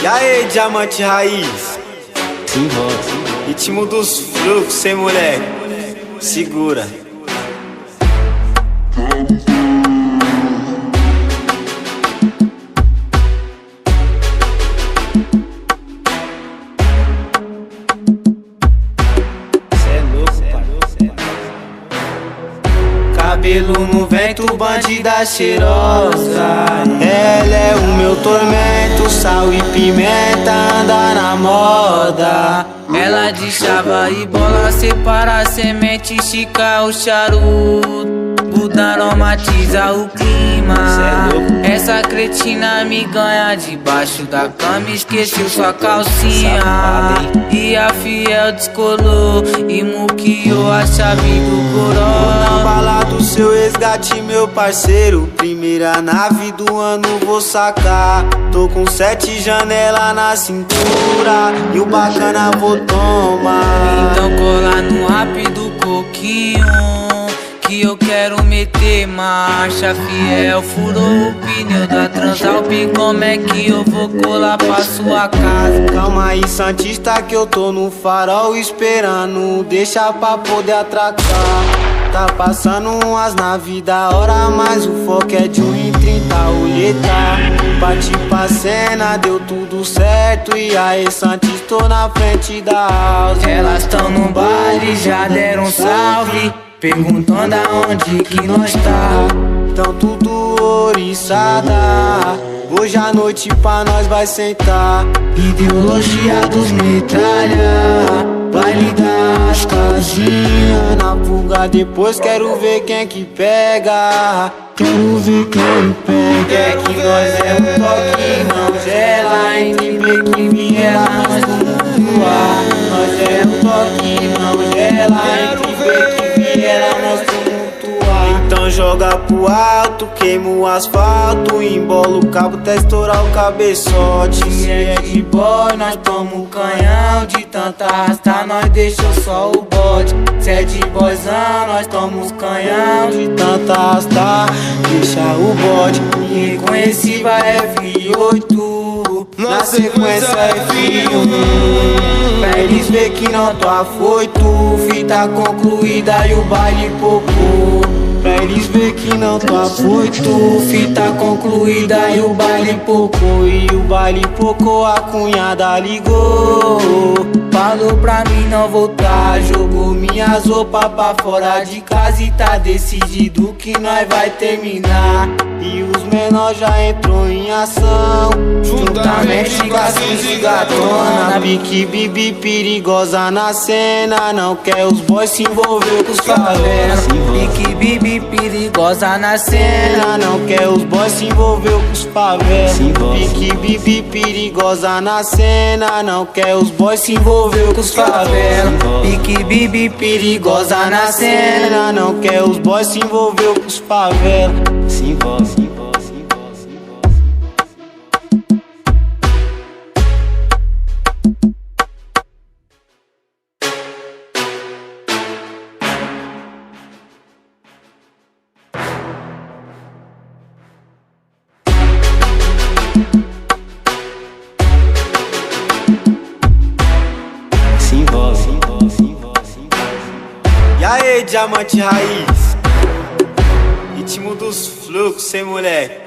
E aí, diamante raiz? Ritmo dos fluxos, sem moleque. Segura. Cabelo no vento, bandida cheirosa. Ela é o meu tormento, sal e pimenta, anda na moda. Ela de chava e bola, separa a semente, estica o charuto. Buda aromatiza o clima. Essa cretina me ganha debaixo da cama, esqueceu sua calcinha. E a fiel descolou e muqueou a chave do Corolla. Bala do seu resgate, meu parceiro. Primeira nave do ano vou sacar. Tô com 7 janelas na cintura e o bacana vou tomar. Então cola no rápido coquinho, que eu quero meter marcha. Fiel furou o pneu da Transalp, como é que eu vou colar pra sua casa? Calma aí, Santista, que eu tô no farol esperando, deixa pra poder atracar. Tá passando umas naves da hora, mas o foco é de 1,30 olheta. Parti pra cena, deu tudo certo. E aí, Santista, tô na frente da house. Elas tão no baile, já deram um salve, perguntando aonde que nós tá. Tão tudo oriçada. Hoje à noite pra nós vai sentar. Ideologia dos metralha, baile das casinhas. Na fuga depois quero ver quem que pega. Quero ver quem pega. É que nós é um toque, não gela. Entre Black e Viela, nós vamos voar. Nós é um toque, não gela. Entre Black e Viela, nós vamos voar. Então joga pro alto, queima o asfalto, embola o cabo até estourar o cabeçote. Se é de boy, nós toma o canhão. De tanta arrasta, nós deixou só o bode. Se é de boyzão, nós toma os canhão. De tanta arrasta, deixa o bode. Irreconhecível é F8, Na sequência é F1. pra eles ver que não tô afoito. Fita concluída e o baile popô. Pra eles ver que não tô afoito. Fita concluída e o baile popô. E o baile pocô, a cunhada ligou. Falou pra mim não voltar, Jogou minhas roupas pra fora de casa e tá decidido que nós vai terminar. E os menores já entrou em ação, juntamente com as 15 gatona. Pique bibi perigosa na cena, não quer os boys se envolver com os favelas. Pique bibi perigosa na cena, Não quer os boys se envolver com os favelas. Pique bibi perigosa na cena, não quer os boys se envolver com os favelas. Pique bibi perigosa na cena, Não quer os boys se envolver com os favelas. Se envolve. E aí, diamante raiz? Ritmo dos fluxos, sem moleque.